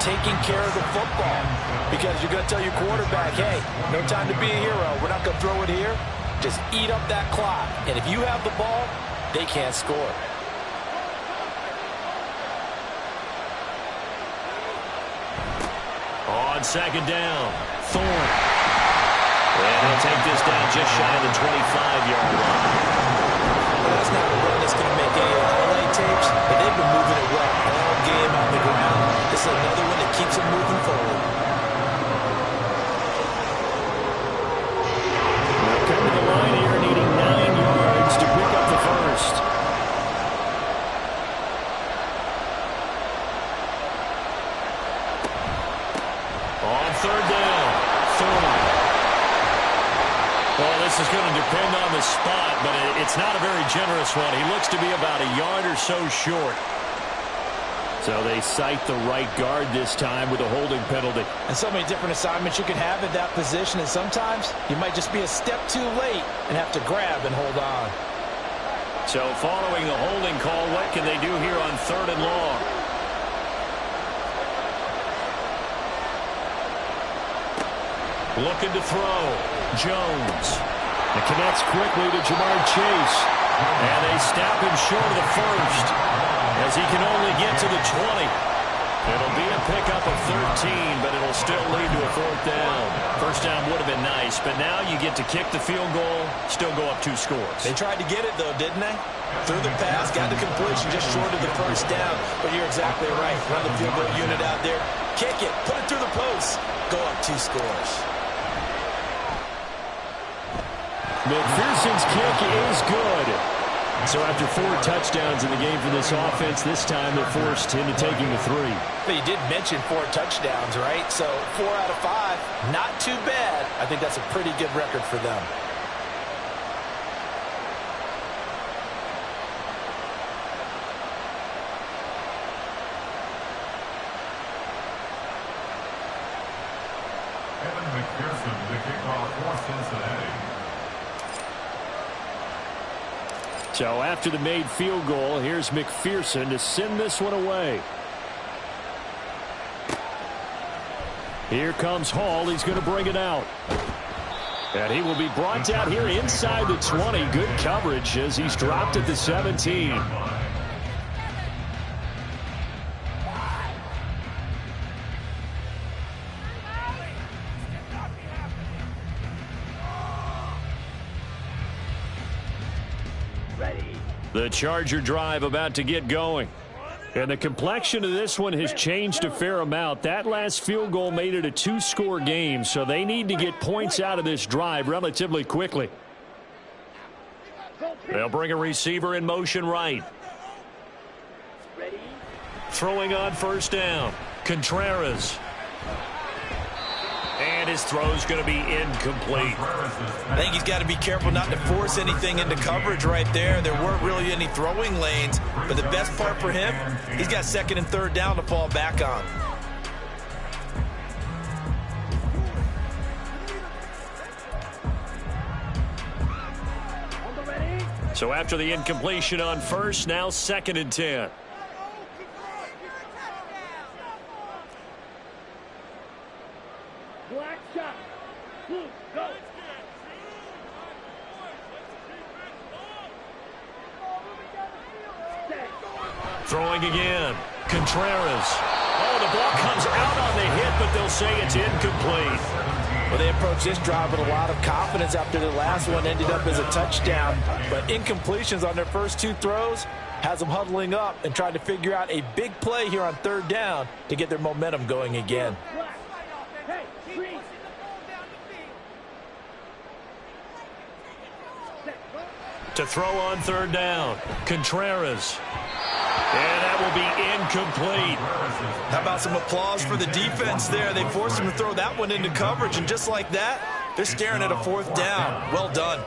taking care of the football. Because you're going to tell your quarterback, hey, no time to be a hero. We're not going to throw it here. Just eat up that clock. And if you have the ball, they can't score. On second down, Thorne. And he'll take this down just shy of the 25-yard line. Well, that's not a run that's going to make any highlight tapes, but they've been moving it well all game on the ground. This is another one that keeps them moving forward. They'll come to the line here needing 9 yards to pick up the first. On third down, Thorne. Well, this is going to depend on the spot, but it's not a very generous one. He looks to be about a yard or so short. So they cite the right guard this time with a holding penalty. And so many different assignments you can have at that position, and sometimes you might just be a step too late and have to grab and hold on. So following the holding call, what can they do here on third and long? Looking to throw. Jones. It connects quickly to Jamar Chase. And they snap him short of the first, as he can only get to the 20. It'll be a pickup of 13, but it'll still lead to a fourth down. First down would have been nice, but now you get to kick the field goal, still go up 2 scores. They tried to get it, though, didn't they? Threw the pass, got the completion just short of the first down. But you're exactly right. Run the field goal unit out there. Kick it. Put it through the post. Go up 2 scores. McPherson's kick is good. So after 4 touchdowns in the game for this offense, this time they're forced into taking the 3. But you did mention 4 touchdowns, right? So 4 out of 5, not too bad. I think that's a pretty good record for them. McPherson, the kickoff for Cincinnati. So after the made field goal, here's McPherson to send this one away. Here comes Hall. He's going to bring it out. And he will be brought down here inside the 20. Good coverage as he's dropped at the 17. The Charger drive about to get going. And the complexion of this one has changed a fair amount. That last field goal made it a 2-score game, so they need to get points out of this drive relatively quickly. They'll bring a receiver in motion right. Throwing on first down. Contreras. And his throw's going to be incomplete. I think he's got to be careful not to force anything into coverage right there. There weren't really any throwing lanes, but the best part for him, he's got second and third down to fall back on. So after the incompletion on first, now second and 10. Throwing again. Contreras. Oh, the ball comes out on the hit, but they'll say it's incomplete. Well, they approached this drive with a lot of confidence after the last one ended up as a touchdown. But incompletions on their first 2 throws has them huddling up and trying to figure out a big play here on third down to get their momentum going again. To throw on third down. Contreras. And that will be incomplete. How about some applause for the defense there? They forced him to throw that one into coverage, and just like that, they're staring at a fourth down. Well done.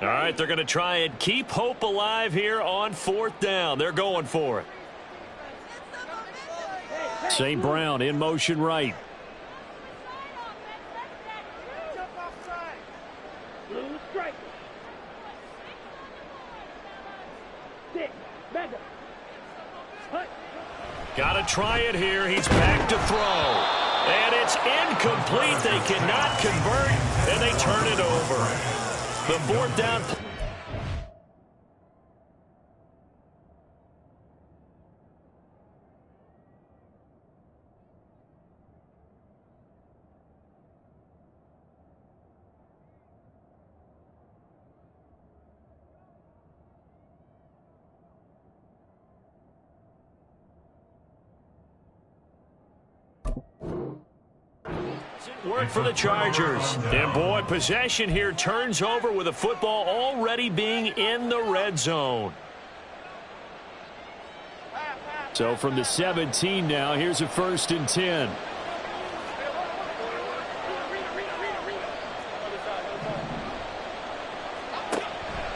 All right, they're going to try and keep hope alive here on fourth down. They're going for it. St. Brown in motion right. Got to try it here. He's back to throw. And it's incomplete. They cannot convert, and they turn it over. The fourth down. Work for the Chargers. And, boy, possession here turns over with the football already being in the red zone. So from the 17 now, here's a 1st and 10.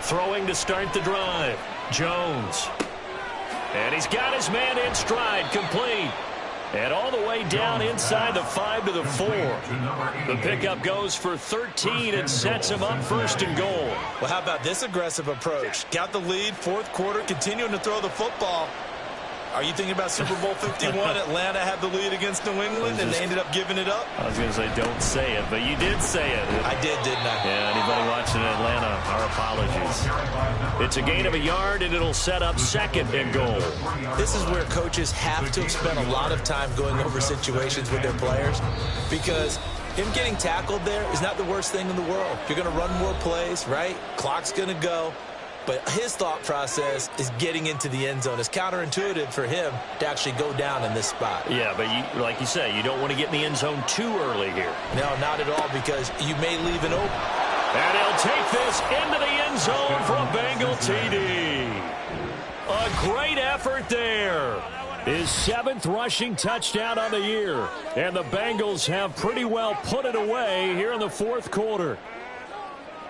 Throwing to start the drive. Jones. And he's got his man in stride, complete. And all the way down inside the 5 to the 4. The pickup goes for 13 and sets him up 1st and goal. Well, how about this aggressive approach? Got the lead, 4th quarter, continuing to throw the football. Are you thinking about Super Bowl 51? Atlanta had the lead against New England, and they ended up giving it up? I was going to say, don't say it, but you did say it. I did, didn't I? Yeah, anybody watching Atlanta, our apologies. It's a gain of a yard, and it'll set up 2nd and goal. This is where coaches have to spend a lot of time going over situations with their players, because him getting tackled there is not the worst thing in the world. You're going to run more plays, right? Clock's going to go. But his thought process is getting into the end zone. It's counterintuitive for him to actually go down in this spot. Yeah, but like you say, you don't want to get in the end zone too early here. No, not at all, because you may leave it open. And he'll take this into the end zone for a Bengal TD. A great effort there. His 7th rushing touchdown on the year. And the Bengals have pretty well put it away here in the 4th quarter.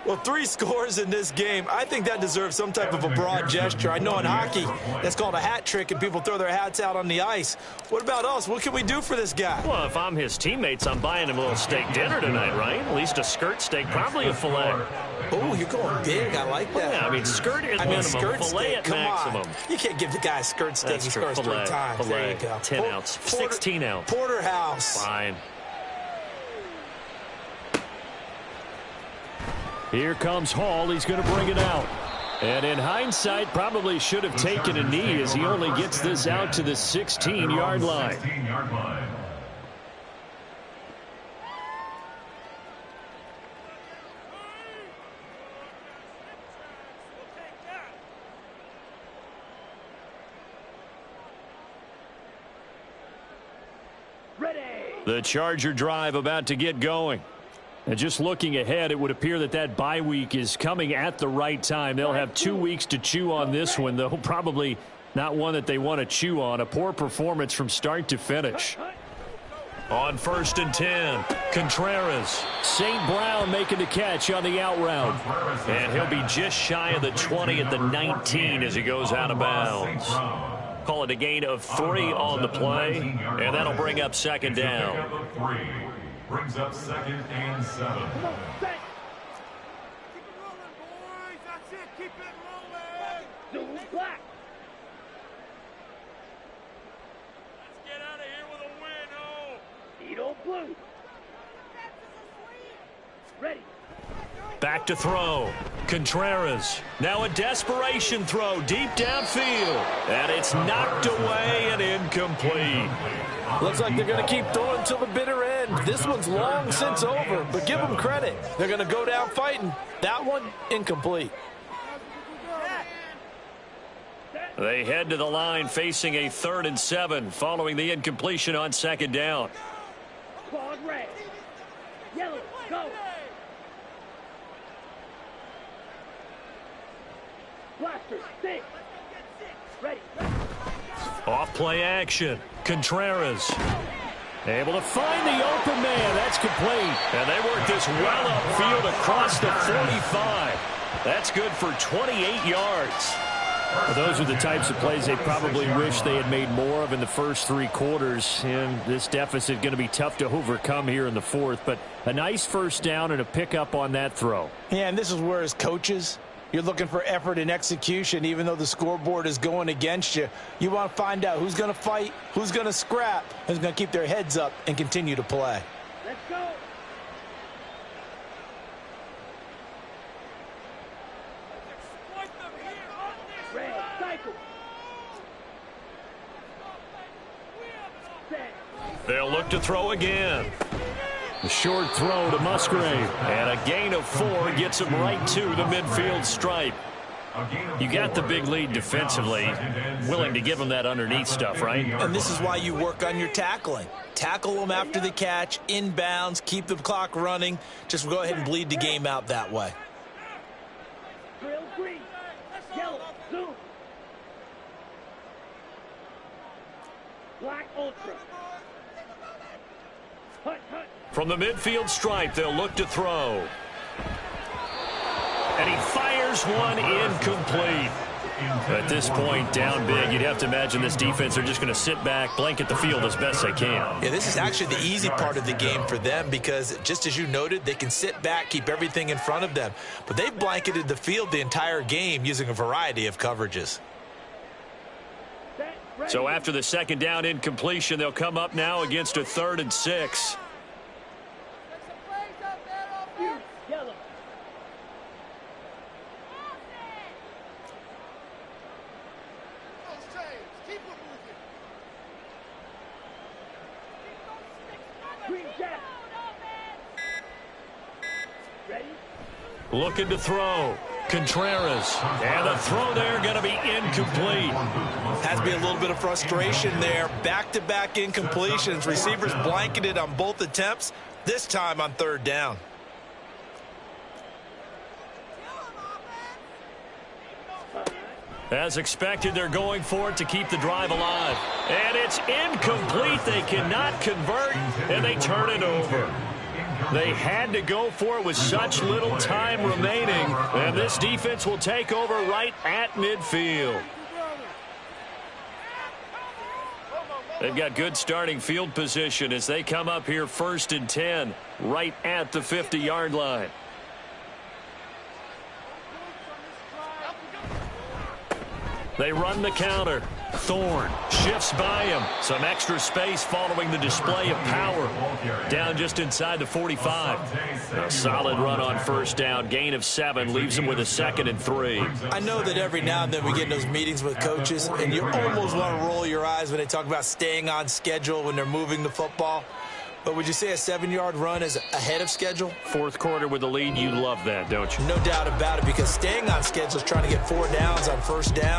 Well, 3 scores in this game. I think that deserves some type of a broad gesture. I know in hockey, that's called a hat trick, and people throw their hats out on the ice. What about us? What can we do for this guy? Well, if I'm his teammates, I'm buying him a little steak dinner tonight, right? At least a skirt steak, probably a filet. Oh, you're going big. I like that. Yeah, I mean, skirt is minimum, skirt filet steak, at come maximum. On. You can't give the guy a skirt steak. That's He true. scores 3 times. Filet, there you go. 10 ounce, 16 ounce. Porterhouse. Fine. Here comes Hall. He's going to bring it out. And in hindsight, probably should have taken a knee as he only gets this out to the 16-yard line. The Charger drive about to get going. And just looking ahead, it would appear that that bye week is coming at the right time. They'll have 2 weeks to chew on this one, though probably not one that they want to chew on. A poor performance from start to finish. On 1st and 10, Contreras. St. Brown making the catch on the out route. And he'll be just shy of the 20 at the 19 as he goes out of bounds. Call it a gain of 3 on the play, and that'll bring up 2nd down. Brings up 2nd and 7. Come on, Keep it rolling, boys. That's it. Keep it rolling. Zoom black. Let's get out of here with a win, oh. Edo blue. Ready. Back to throw. Contreras. Now a desperation throw deep downfield. And it's knocked away and incomplete. Looks like they're going to keep throwing until the bitter end. This one's long since over, but give them credit. They're going to go down fighting. That one, incomplete. They head to the line facing a 3rd and 7 following the incompletion on 2nd down. Quad red. Yellow, go. Blaster, six. Ready. Off play action. Contreras. Able to find the open man. That's complete. And they work this well upfield across the 45. That's good for 28 yards. Well, those are the types of plays they probably wish they had made more of in the first 3 quarters. And this deficit going to be tough to overcome here in the 4th. But a nice first down and a pickup on that throw. Yeah, and this is where as coaches, You're looking for effort and execution, even though the scoreboard is going against you. You want to find out who's going to fight, who's going to scrap, who's going to keep their heads up and continue to play. Let's go. Exploit them here on this Red, cycle. They'll look to throw again. A short throw to Musgrave. And a gain of 4 gets him right to the midfield stripe. You got the big lead defensively. Willing to give them that underneath stuff, right? And this is why you work on your tackling. Tackle them after the catch, inbounds, keep the clock running. Just go ahead and bleed the game out that way. Drill green. Yellow. Zoom. Black ultra. Hut, hut. From the midfield stripe, they'll look to throw. And he fires one incomplete. At this point, down big, you'd have to imagine this defense are just going to sit back, blanket the field as best they can. Yeah, this is actually the easy part of the game for them because, just as you noted, they can sit back, keep everything in front of them. But they've blanketed the field the entire game using a variety of coverages. So after the second down incompletion, they'll come up now against a 3rd and 6. Yellow. Green jack. Ready? Looking to throw. Contreras. And the throw there going to be incomplete. Has to be a little bit of frustration there. Back-to-back incompletions. Receivers blanketed on both attempts, this time on 3rd down. As expected, they're going for it to keep the drive alive. And it's incomplete. They cannot convert, and they turn it over. They had to go for it with such little time remaining. And this defense will take over right at midfield. They've got good starting field position as they come up here 1st and 10, right at the 50-yard line. They run the counter. Thorne shifts by him. Some extra space following the display of power. Down just inside the 45. A solid run on 1st down. Gain of 7 leaves him with a 2nd and 3. I know that every now and then we get in those meetings with coaches, and you almost want to roll your eyes when they talk about staying on schedule when they're moving the football. But would you say a 7-yard run is ahead of schedule? 4th quarter with the lead, you love that, don't you? No doubt about it, because staying on schedule is trying to get 4 downs on 1st down.